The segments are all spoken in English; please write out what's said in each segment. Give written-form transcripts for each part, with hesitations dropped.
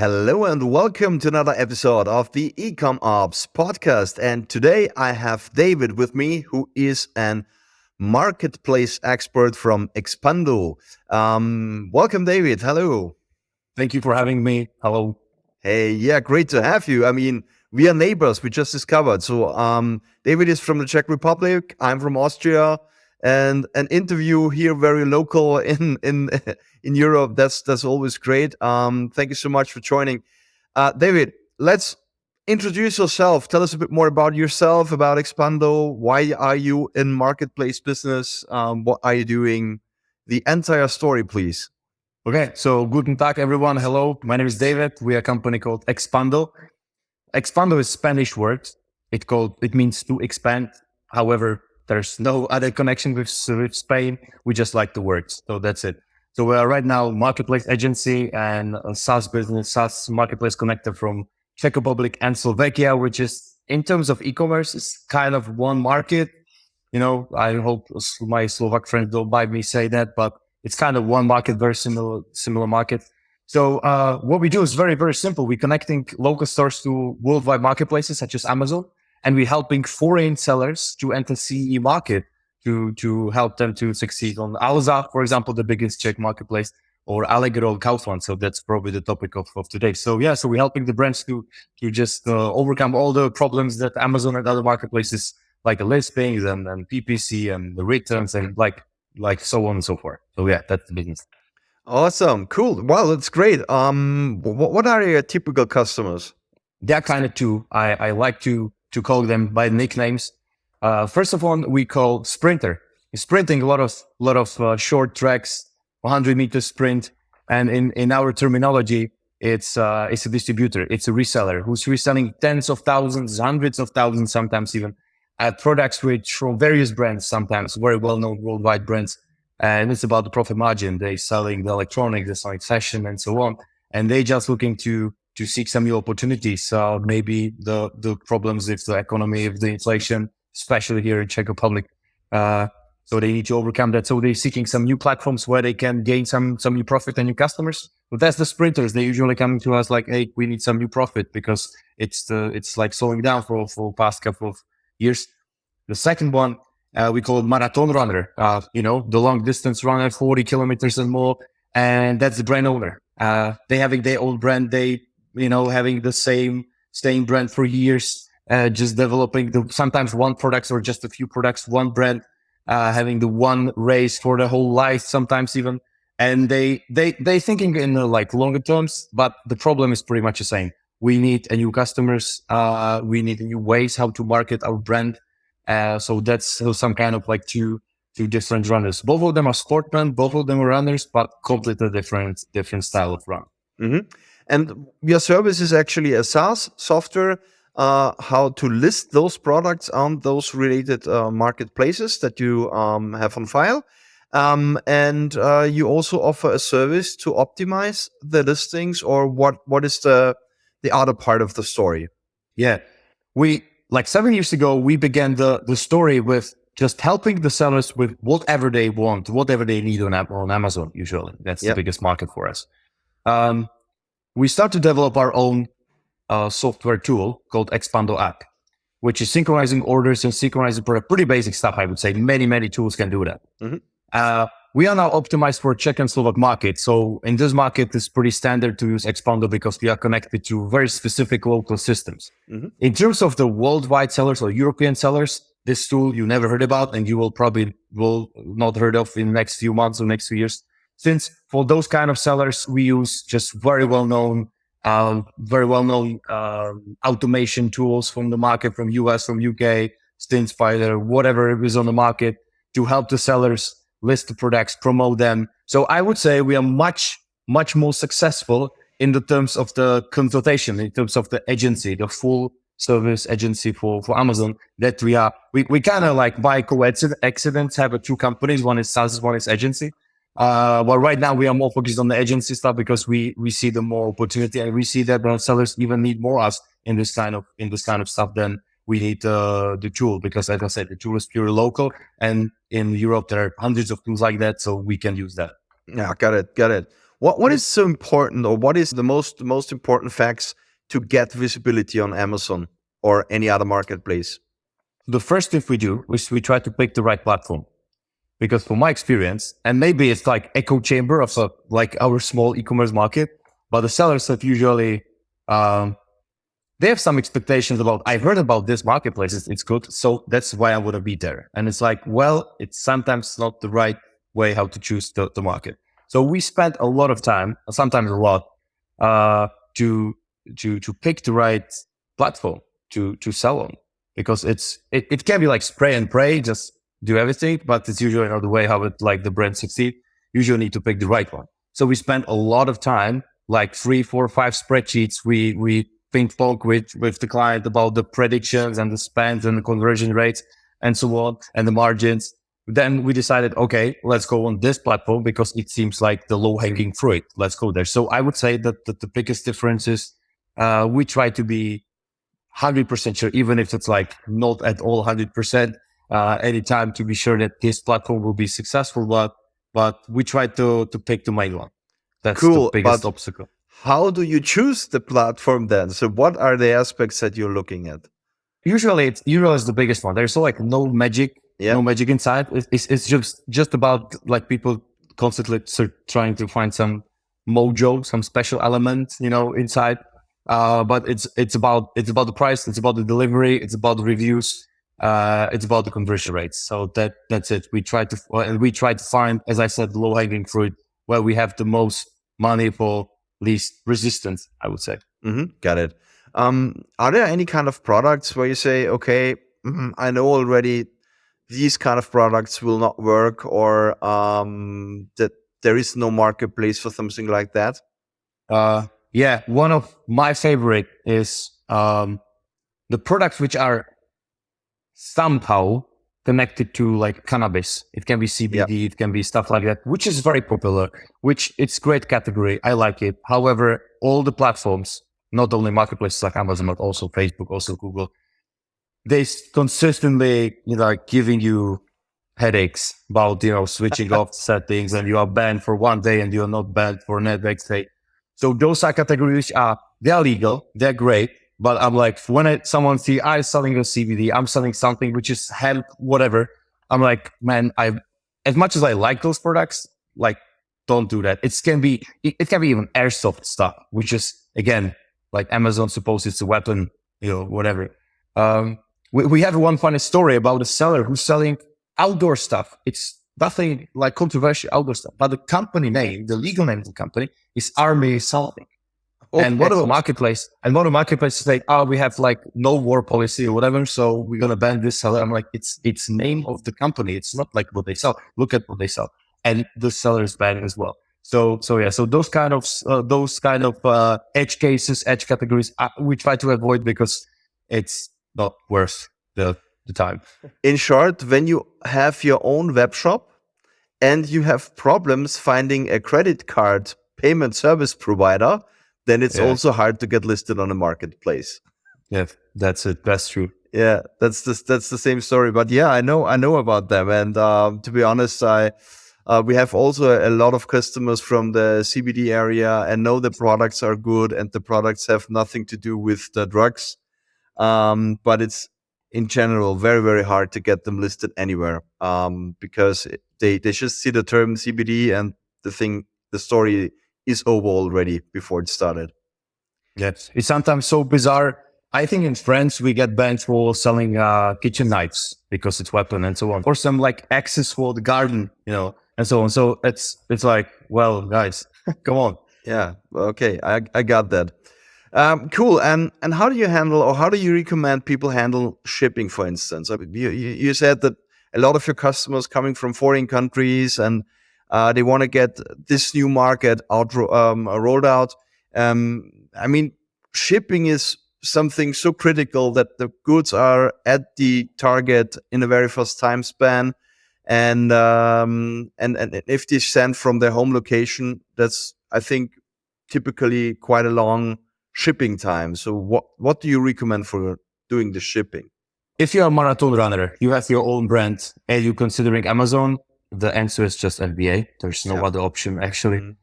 Hello and welcome to another episode of the eCommerce podcast. And today I have David with me, who is an marketplace expert from EXPANDO. Welcome, David. Hello. Thank you for having me. Hello. Hey, yeah, great to have you. I mean, we are neighbors. We just discovered. So, David is from the Czech Republic. I'm from Austria, and an interview here, very local in in Europe. That's always great. Thank you so much for joining, David. Let's introduce yourself. Tell us a bit more about yourself, about Expando. Why are you in marketplace business? What are you doing? The entire story, please. Okay, so guten Tag, everyone. Hello, my name is David. We are a company called EXPANDO. EXPANDO is Spanish word. It means to expand. However, there's no other connection with Spain. We just like the words, so that's it. So we are right now marketplace agency and a SaaS business, SaaS marketplace connector from Czech Republic and Slovakia, which is in terms of e-commerce is kind of one market. You know, I hope my Slovak friends don't mind me say that, but it's kind of one market, very similar market. So what we do is very, very simple. We're connecting local stores to worldwide marketplaces such as Amazon, and we're helping foreign sellers to enter CE market to help them to succeed on Alza, for example, the biggest Czech marketplace, or Allegro, Kaufland. So that's probably the topic of today. So yeah, so we're helping the brands to just overcome all the problems that Amazon and other marketplaces like the listings and PPC and the returns and like so on and so forth. So yeah, that's the business. Awesome, cool. Wow, that's great. What are your typical customers? There are kind of two. I like to call them by nicknames. First of all, we call sprinter. Sprinting a lot of short tracks, 100-meter sprint, and in our terminology, it's a distributor. It's a reseller who's reselling tens of thousands, hundreds of thousands, sometimes even products which from various brands, sometimes very well-known worldwide brands. And it's about the profit margin. They're selling the electronics, they're selling fashion and so on. And they just looking to seek some new opportunities. So maybe the problems with the economy, with the inflation, especially here in Czech Republic. So they need to overcome that. So they're seeking some new platforms where they can gain some new profit and new customers. But that's the sprinters. They usually coming to us like, hey, we need some new profit because it's like slowing down for past couple of years. The second one, we call it marathon runner, the long distance runner, 40 kilometers and more. And that's the brand owner. They having their own brand. They, having the same brand for years, just developing sometimes one product or just a few products, one brand, having the one race for the whole life, sometimes even. And they thinking in like longer terms, but the problem is pretty much the same. We need a new customers. We need new ways how to market our brand. So that's some kind of like two different runners. Both of them are sportmen, both of them are runners, but completely different style of run. Mm-hmm. And your service is actually a SaaS software, how to list those products on those related marketplaces that you have on file. And you also offer a service to optimize the listings, or what is the other part of the story? Yeah, like 7 years ago, we began the story with just helping the sellers with whatever they want, whatever they need on Amazon. Usually, that's the biggest market for us. We start to develop our own software tool called EXPANDO app, which is synchronizing orders and synchronizing product. Pretty basic stuff, I would say. Many tools can do that. Mm-hmm. We are now optimized for Czech and Slovak market. So in this market, it's pretty standard to use EXPANDO because we are connected to very specific local systems. Mm-hmm. In terms of the worldwide sellers or European sellers, this tool you never heard about and you will not heard of in the next few months or next few years. Since for those kind of sellers, we use just very well-known automation tools from the market, from US, from UK, StinSpider, whatever is on the market to help the sellers list the products, promote them. So I would say we are much more successful in the terms of the consultation, in terms of the agency, the full service agency for Amazon, that we kind of like by coincidence have two companies. One is SaaS, one is agency. But right now we are more focused on the agency stuff because we see the more opportunity, and we see that brand sellers even need more us in this kind of stuff than we need the tool, because as I said, the tool is purely local, and in Europe there are hundreds of tools like that, so we can use that. Yeah, got it. What is so important, or what is the most important facts to get visibility on Amazon or any other marketplace? The first thing we do is we try to pick the right platform. Because from my experience, and maybe it's like echo chamber of like our small e-commerce market, but the sellers have usually, they have some expectations about, I heard about this marketplace, it's good, so that's why I want to be there. And it's like, well, it's sometimes not the right way how to choose the market. So we spent a lot of time, sometimes a lot, to pick the right platform to sell on. Because it can be like spray and pray, just do everything, but it's usually not the way how it like the brand succeed. You usually need to pick the right one. So we spent a lot of time, like 3, 4, 5 spreadsheets. We ping pong with the client about the predictions and the spends and the conversion rates and so on and the margins. Then we decided, okay, let's go on this platform because it seems like the low hanging fruit. Let's go there. So I would say that the biggest difference is we try to be 100% sure, even if it's like not at all 100%. Anytime to be sure that this platform will be successful, but we try to pick the main one. That's Cool, the biggest but obstacle. how do you choose the platform then? So what are the aspects that you're looking at? Usually it's the biggest one. There's like no magic, no magic inside. It's just about like people constantly trying to find some mojo, some special element, inside. But it's about the price, it's about the delivery, it's about the reviews. It's about the conversion rates. So that's it. We try to find, as I said, the low hanging fruit where we have the most money for least resistance, I would say. Got it. Are there any kind of products where you say, okay, I know already these kind of products will not work, or that there is no marketplace for something like that? Yeah, one of my favorite is the products which are somehow connected to like cannabis. It can be CBD, it can be stuff like that, which is very popular, which it's great category. I like it. However, all the platforms, not only marketplaces like Amazon, but also Facebook, also Google, they consistently, giving you headaches about, switching off settings, and you are banned for one day and you're not banned for next day. So those are categories, they're legal, they're great. But I'm like, when someone see I'm selling a CBD, I'm selling something which is hemp, whatever. I'm like, man, as much as I like those products, like, don't do that. It can be even airsoft stuff, which is again, like Amazon suppose it's a weapon, whatever. We have one funny story about a seller who's selling outdoor stuff. It's nothing like controversial outdoor stuff, but the company name, the legal name of the company is Army Something. Okay. And one of the marketplaces say, we have like no war policy or whatever, so we're gonna ban this seller. I'm like, it's name of the company. It's not like what they sell. Look at what they sell, and the seller is banned as well. So those kind of edge cases, edge categories, we try to avoid because it's not worth the time. In short, when you have your own web shop and you have problems finding a credit card payment service provider, then it's also hard to get listed on a marketplace. Yeah, that's it. That's true. Yeah, that's the same story. But yeah, I know about them. And to be honest, we have also a lot of customers from the CBD area and know the products are good and the products have nothing to do with the drugs. But it's in general very, very hard to get them listed anywhere because they just see the term CBD and the story is over already before it started. Yes, it's sometimes so bizarre. I think in France we get banned for selling kitchen knives because it's weapon and so on, or some like access for the garden, and so on. So it's like, well, guys, come on. Yeah, okay, I got that. Cool. And how do you handle, or how do you recommend people handle shipping, for instance? I mean, you said that a lot of your customers coming from foreign countries and they want to get this new market rolled out. I mean, shipping is something so critical that the goods are at the target in a very fast time span, and if they send from their home location, that's, I think, typically quite a long shipping time. So what do you recommend for doing the shipping? If you're a marathon runner, you have your own brand, and you're considering Amazon, the answer is just FBA. There's no other option, actually.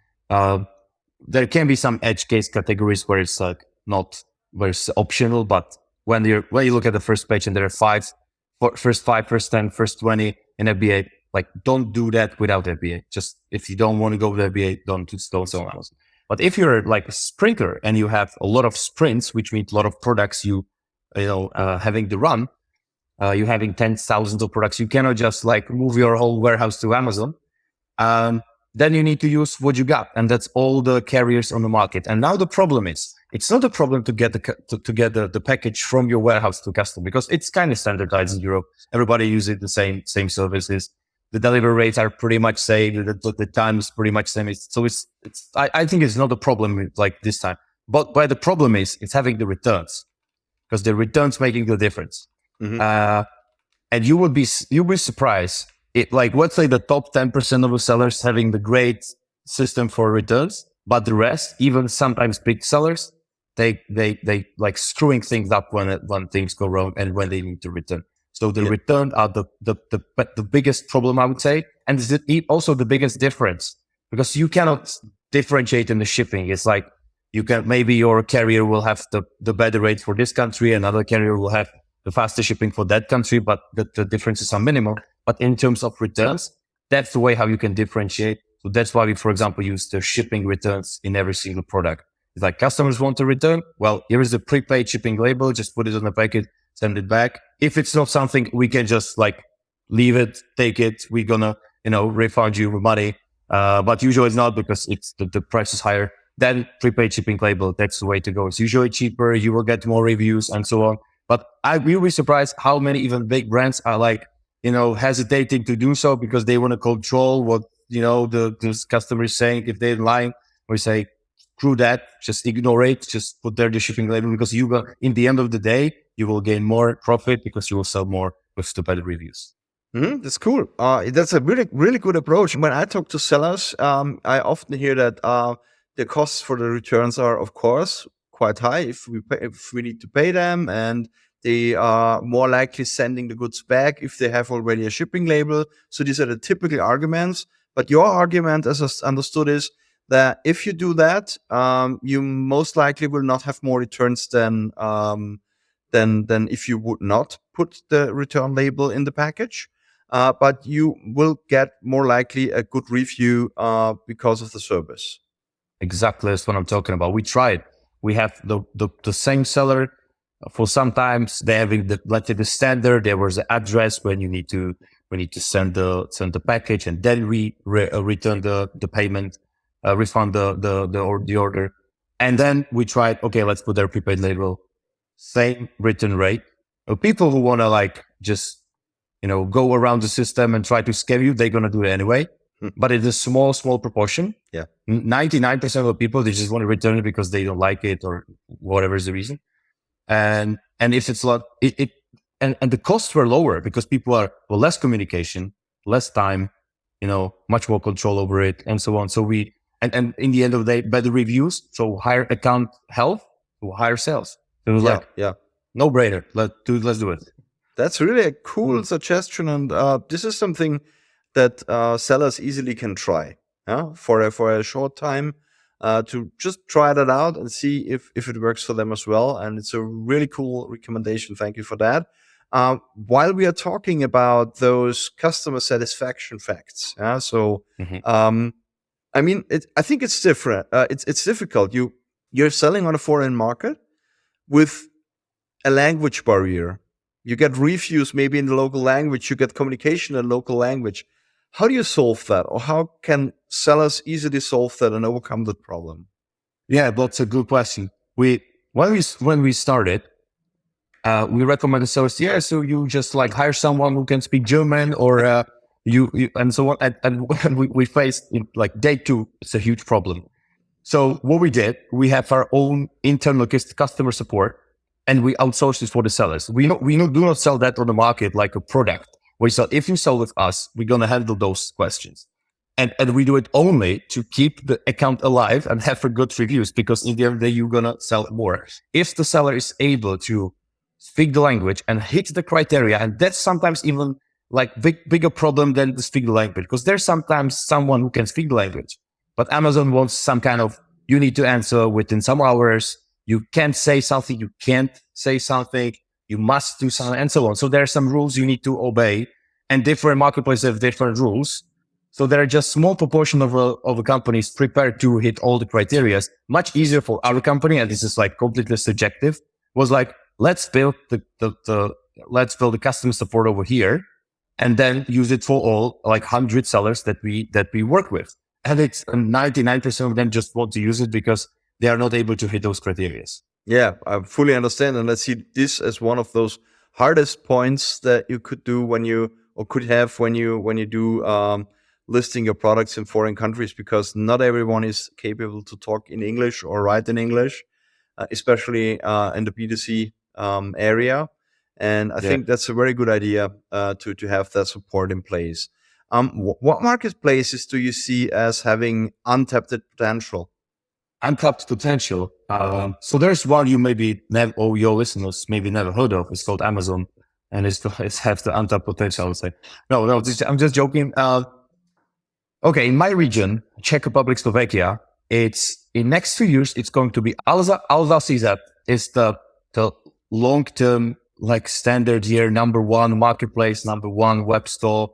there can be some edge case categories where it's like not, where it's optional, but when you look at the first page and there are first 5, first 10, first 20 in FBA, like don't do that without FBA. Just if you don't want to go with FBA, don't sell on Amazon. But if you're like a sprinter and you have a lot of sprints, which means a lot of products having to run, you having tens, thousands of products, you cannot just like move your whole warehouse to Amazon. Then you need to use what you got, and that's all the carriers on the market. And now the problem is, it's not a problem to get the package from your warehouse to customer, because it's kind of standardized in Europe. Everybody uses the same services. The delivery rates are pretty much same. The time is pretty much same. I think it's not a problem like this time. But the problem is, it's having the returns, because the returns making the difference. Mm-hmm. And you'll be surprised. Like, let's say the top 10% of the sellers having the great system for returns, but the rest, even sometimes big sellers, they like screwing things up when things go wrong and when they need to return. So the return are the biggest problem, I would say, and it's also the biggest difference, because you cannot differentiate in the shipping. It's like maybe your carrier will have the better rate for this country, another carrier will have the faster shipping for that country, but the differences are minimal. But in terms of returns, that's the way how you can differentiate. So that's why we, for example, use the shipping returns in every single product. It's like, customers want to return. Well, here is the prepaid shipping label. Just put it on the packet, send it back. If it's not something, we can just like leave it, take it. We're gonna, refund you money. But usually it's not, because it's the price is higher. Then prepaid shipping label, that's the way to go. It's usually cheaper. You will get more reviews and so on. But I will be surprised how many even big brands are like, hesitating to do so, because they want to control what, the customer is saying. If they're lying, we say, screw that, just ignore it, just put there the shipping label, because in the end of the day, you will gain more profit because you will sell more with the better reviews. Mm-hmm, that's cool. That's a really, really good approach. When I talk to sellers, I often hear that the costs for the returns are, of course, quite high if we need to pay them, and they are more likely sending the goods back if they have already a shipping label. So these are the typical arguments. But your argument, as I understood, is that if you do that, you most likely will not have more returns than if you would not put the return label in the package. But you will get more likely a good review because of the service. Exactly, that's what I'm talking about. We tried. We have the same seller. For sometimes they having let's say the standard. There was an address when we need to send the package, and then we return the payment, refund the order, and then we tried. Okay, let's put their prepaid label, same return rate. People who want to like just go around the system and try to scam you, they're gonna do it anyway. But it's a small proportion. Yeah, 99% of the people, they just want to return it because they don't like it or whatever is the reason. And if it's not, and the costs were lower because people are less communication, less time, much more control over it, and so on. So and in the end of the day, better reviews, so higher account health, so higher sales. It was no brainer. Let's do it. That's really a cool suggestion, and this is something that sellers easily can try for a short time. To just try that out and see if it works for them as well. And it's a really cool recommendation. Thank you for that. While we are talking about those customer satisfaction facts, I think it's different. It's difficult. You're selling on a foreign market with a language barrier. You get reviews maybe in the local language. You get communication in the local language. How do you solve that, or how can sellers easily solve that and overcome that problem? Yeah, that's a good question. When we started, we recommended sellers. Yeah, so you just like hire someone who can speak German, or you and so on. And we faced like day 2, it's a huge problem. So what we did, we have our own internal customer support, and we outsource it for the sellers. We do not sell that on the market like a product. We sell, if you sell with us, we're going to handle those questions. And we do it only to keep the account alive and have for good reviews, because in the end of the day, you're going to sell more. If the seller is able to speak the language and hit the criteria, and that's sometimes even like bigger problem than to speak the language, because there's sometimes someone who can speak the language, but Amazon wants some kind of You need to answer within some hours. You can't say something. You can't say something. You must do something, and so on. So there are some rules you need to obey, and different marketplaces have different rules. So there are just small proportion of a companies prepared to hit all the criteria. Much easier for our company, and this is like completely subjective, was like, let's build let's build the customer support over here and then use it for all like 100 sellers that we work with. And it's 99% of them just want to use it because they are not able to hit those criteria. Yeah, I fully understand. And I see this as one of those hardest points that you could do when you do listing your products in foreign countries, because not everyone is capable to talk in English or write in English, especially in the B2C area. And I think that's a very good idea to have that support in place. What marketplaces do you see as having untapped potential? Untapped potential. So there's one you maybe never, or your listeners maybe never heard of. It's called Amazon, and it has the untapped potential. I would say, no, I'm just joking. Okay, in my region, Czech Republic, Slovakia, it's in next 2 years, it's going to be Alza CZ is the long-term, like standard year, number one marketplace, number one web store,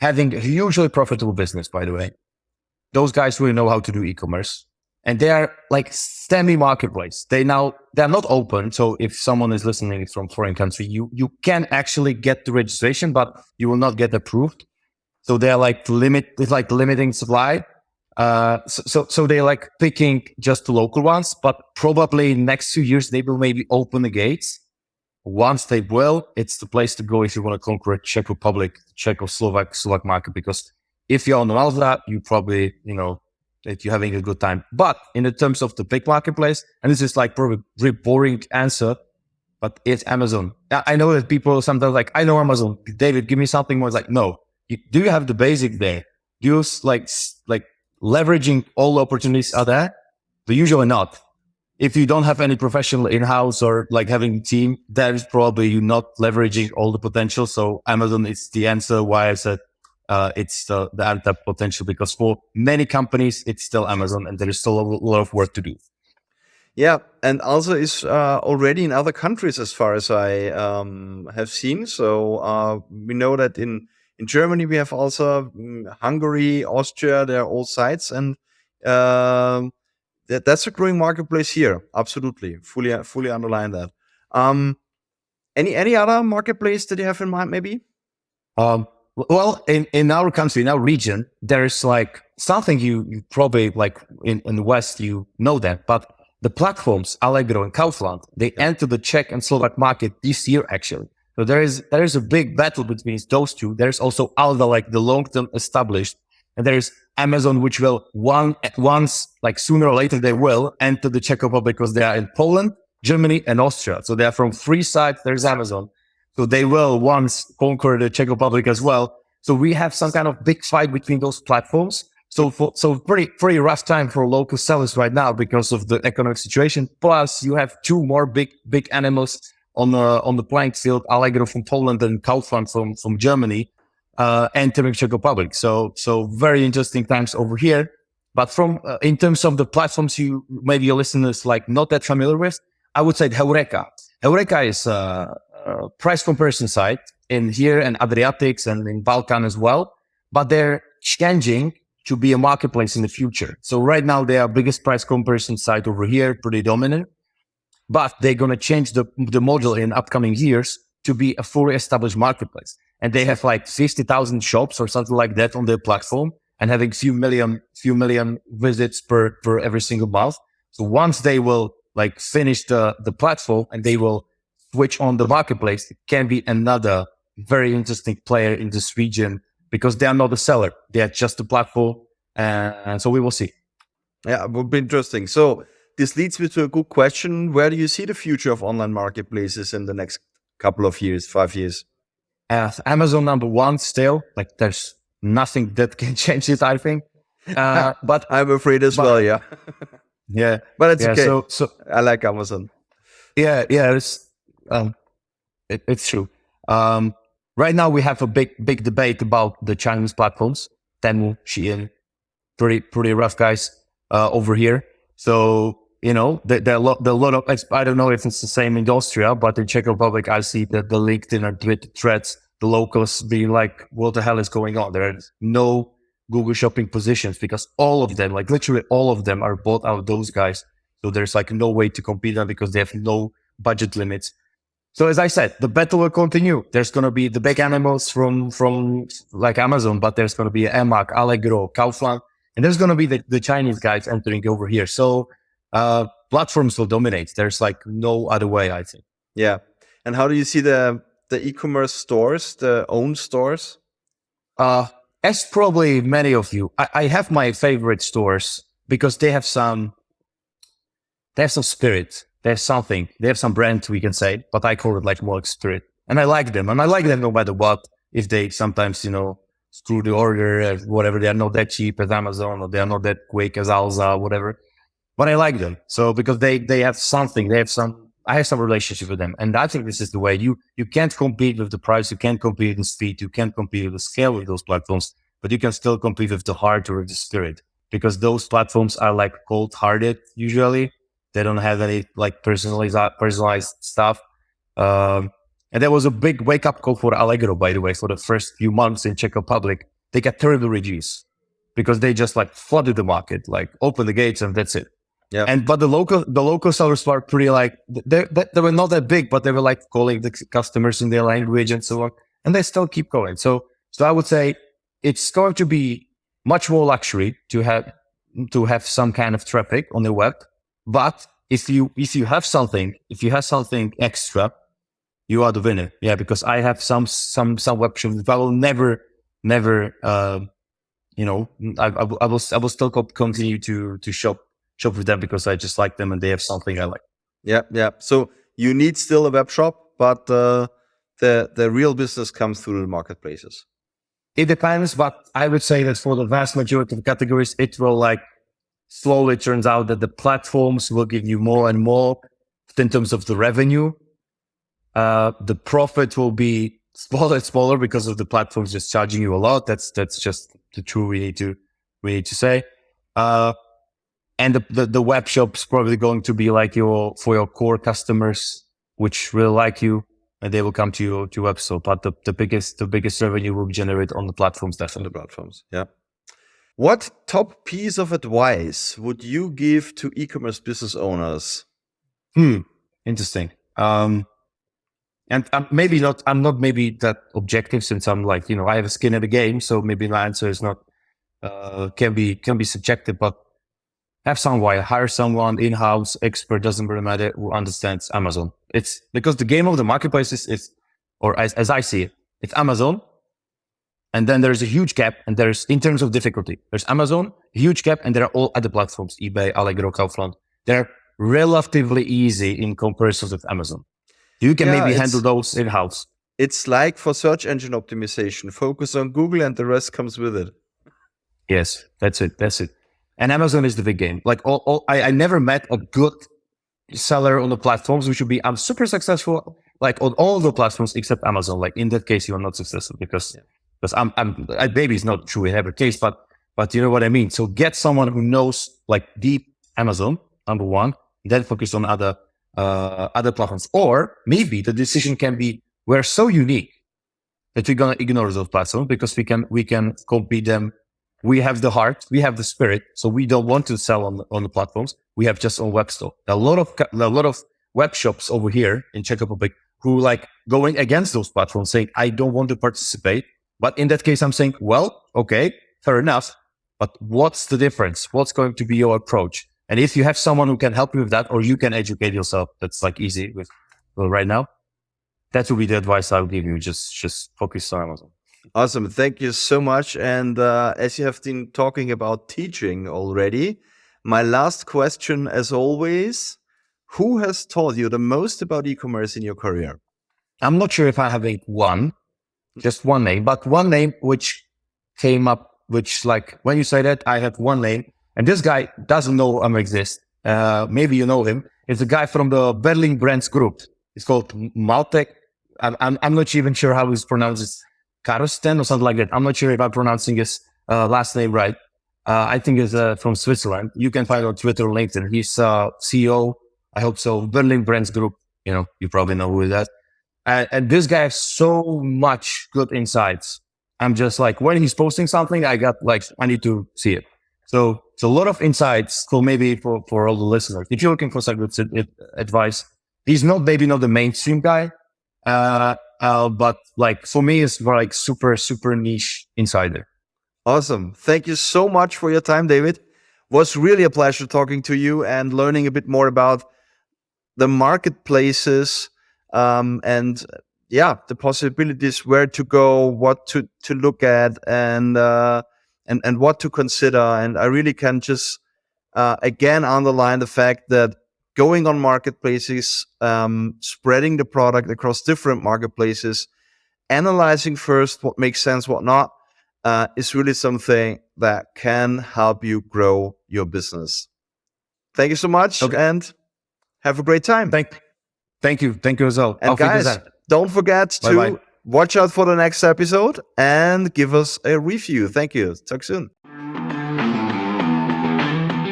having a hugely profitable business, by the way. Those guys really know how to do e-commerce, and they are like semi-marketplace. They're not open. So if someone is listening from foreign country, you can actually get the registration, but you will not get approved. So they're like limiting supply. So they're like picking just the local ones, but probably next 2 years, they will maybe open the gates. Once they will, it's the place to go if you want to conquer Czech Republic, Czech or Slovak market, because if you're on Alza, you probably, that you're having a good time. But in the terms of the big marketplace, and this is like probably a very boring answer, but it's Amazon. I know that people sometimes like, I know Amazon. David, give me something more. It's like, no. Do you have the basic there? Do you like leveraging all the opportunities are there? But usually not. If you don't have any professional in-house or like having a team, that is probably you not leveraging all the potential. So Amazon is the answer why I said it's the untapped potential, because for many companies, it's still Amazon and there is still a lot of work to do. Yeah, and also is already in other countries as far as I have seen. So we know that in Germany we have also Hungary, Austria. They're all sites, and that's a growing marketplace here. Absolutely, fully underline that. Any other marketplace that you have in mind, maybe? Well, in our country, in our region, there's like something you probably like in the West, you know that, but the platforms Allegro and Kaufland, they enter the Czech and Slovak market this year, actually. So there is a big battle between those two. There's also Alza, like the long-term established, and there's Amazon, which will once, like sooner or later, they will enter the Czech Republic because they are in Poland, Germany, and Austria. So they are from 3 sides. There's Amazon. So they will once conquer the Czech Republic as well. So we have some kind of big fight between those platforms. So pretty rough time for local sellers right now because of the economic situation. Plus, you have 2 more big animals on the playing field: Allegro from Poland and Kaufland from Germany, entering Czech Republic. So very interesting times over here. But from in terms of the platforms, maybe your listeners like not that familiar with, I would say Heureka. Heureka is a price comparison site in here and Adriatics and in Balkan as well. But they're changing to be a marketplace in the future. So right now they are biggest price comparison site over here, pretty dominant. But they're going to change the model in upcoming years to be a fully established marketplace. And they have like 50,000 shops or something like that on their platform and having few million visits per every single month. So once they will like finish the platform and they will switch on the marketplace, it can be another very interesting player in this region because they are not a seller. They are just a platform. And so we will see. Yeah, it would be interesting. So this leads me to a good question. Where do you see the future of online marketplaces in the next couple of years, 5 years? Amazon number 1 still. Like there's nothing that can change it, I think. But I'm afraid as well, yeah. Yeah. But it's okay. So I like Amazon. Yeah, it's true. Right now we have a big debate about the Chinese platforms, Temu, Shein, pretty rough guys over here. So, you know, there are a lot of, I don't know if it's the same in Austria, but in Czech Republic, I see that the LinkedIn and Twitter threads, the locals being like, what the hell is going on? There are no Google Shopping positions because all of them, like literally all of them are bought out of those guys. So there's like no way to compete them because they have no budget limits. So as I said, the battle will continue. There's going to be the big animals from like Amazon, but there's going to be Emmac, Allegro, Kaufland, and there's going to be the Chinese guys entering over here. So platforms will dominate. There's like no other way, I think. Yeah. And how do you see the e-commerce stores, the own stores? As probably many of you, I have my favorite stores because they have some spirit. There's something. They have some brand, we can say, but I call it like more spirit. And I like them. And I like them no matter what. If they sometimes, you know, screw the order or whatever, they are not that cheap as Amazon or they are not that quick as Alza, whatever. But I like them. So because they have something, I have some relationship with them. And I think this is the way you can't compete with the price. You can't compete with the speed. You can't compete with the scale with those platforms, but you can still compete with the heart or with the spirit because those platforms are like cold-hearted usually. They don't have any like personalized stuff. And there was a big wake-up call for Allegro, by the way, for the first few months in Czech Republic. They got terrible reviews because they just like flooded the market, like open the gates and that's it. Yeah. But the local sellers were pretty like, they were not that big, but they were like calling the customers in their language and so on. And they still keep going. So I would say it's going to be much more luxury to have some kind of traffic on the web. But if you have something extra, you are the winner. Yeah, because I have some web shops. I will never, you know, I will still continue to shop with them because I just like them and they have something I like. Yeah. So you need still a web shop, but the real business comes through the marketplaces. It depends, but I would say that for the vast majority of categories, it will like slowly turns out that the platforms will give you more and more in terms of the revenue. The profit will be smaller and smaller because of the platforms just charging you a lot. That's just the truth we need to say. And the web shop's probably going to be like for your core customers, which really like you, and they will come to your web store. But the biggest revenue will be generated on the platforms, definitely. On the platforms, yeah. What top piece of advice would you give to e-commerce business owners? Interesting. And I'm not maybe that objective since I'm like, you know, I have a skin in the game. So maybe my answer is not, can be subjective, but have someone, hire someone in-house expert, doesn't really matter, who understands Amazon. It's because the game of the marketplace is or as I see it, it's Amazon. And then there's a huge gap, and there's, in terms of difficulty, there's Amazon, huge gap, and there are all other platforms, eBay, Allegro, Kaufland. They're relatively easy in comparison with Amazon. You can maybe handle those in-house. It's like for search engine optimization, focus on Google and the rest comes with it. Yes, that's it. And Amazon is the big game. Like I never met a good seller on the platforms, which would be, I'm super successful, like on all the platforms except Amazon. Like in that case, you are not successful because maybe it's not true in every case, but you know what I mean? So get someone who knows like deep Amazon, number one, then focus on other platforms. Or maybe the decision can be, we're so unique that we're going to ignore those platforms because we can compete them. We have the heart, we have the spirit. So we don't want to sell on the platforms. We have just on web store. A lot of web shops over here in Czech Republic who like going against those platforms saying, I don't want to participate. But in that case, I'm saying, well, okay, fair enough. But what's the difference? What's going to be your approach? And if you have someone who can help you with that, or you can educate yourself, that's like easy with right now. That would be the advice I would give you. Just focus on Amazon. Awesome. Thank you so much. And as you have been talking about teaching already, my last question, as always, who has taught you the most about e-commerce in your career? I'm not sure if I have just one name, but one name which came up, which like when you say that, I have one name, and this guy doesn't know I exist. Maybe you know him. It's a guy from the Berlin Brands Group. It's called Maltek. I'm not even sure how it's pronounced. It's Karosten or something like that. I'm not sure if I'm pronouncing his last name right. I think is from Switzerland. You can find on Twitter, LinkedIn. He's CEO, I hope so, Berlin Brands Group. You probably know who is that. And this guy has so much good insights. I'm just like, when he's posting something, I need to see it. So it's a lot of insights. So maybe for all the listeners, if you're looking for some good advice, he's maybe not the mainstream guy. But like for me, it's more like super, super niche insider. Awesome. Thank you so much for your time, David. Was really a pleasure talking to you and learning a bit more about the marketplaces, and the possibilities, where to go, what to look at, and what to consider. And I really can just again underline the fact that going on marketplaces, spreading the product across different marketplaces, analyzing first what makes sense, what not, is really something that can help you grow your business. Thank you so much, and have a great time. Thank you as well. And guys, don't forget to watch out for the next episode and give us a review. Thank you. Talk soon.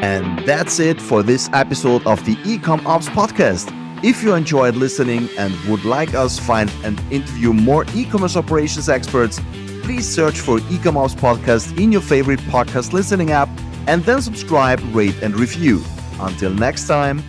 And that's it for this episode of the eCommerce podcast. If you enjoyed listening and would like us find and interview more e-commerce operations experts, please search for eCommerce podcast in your favorite podcast listening app and then subscribe, rate, and review. Until next time,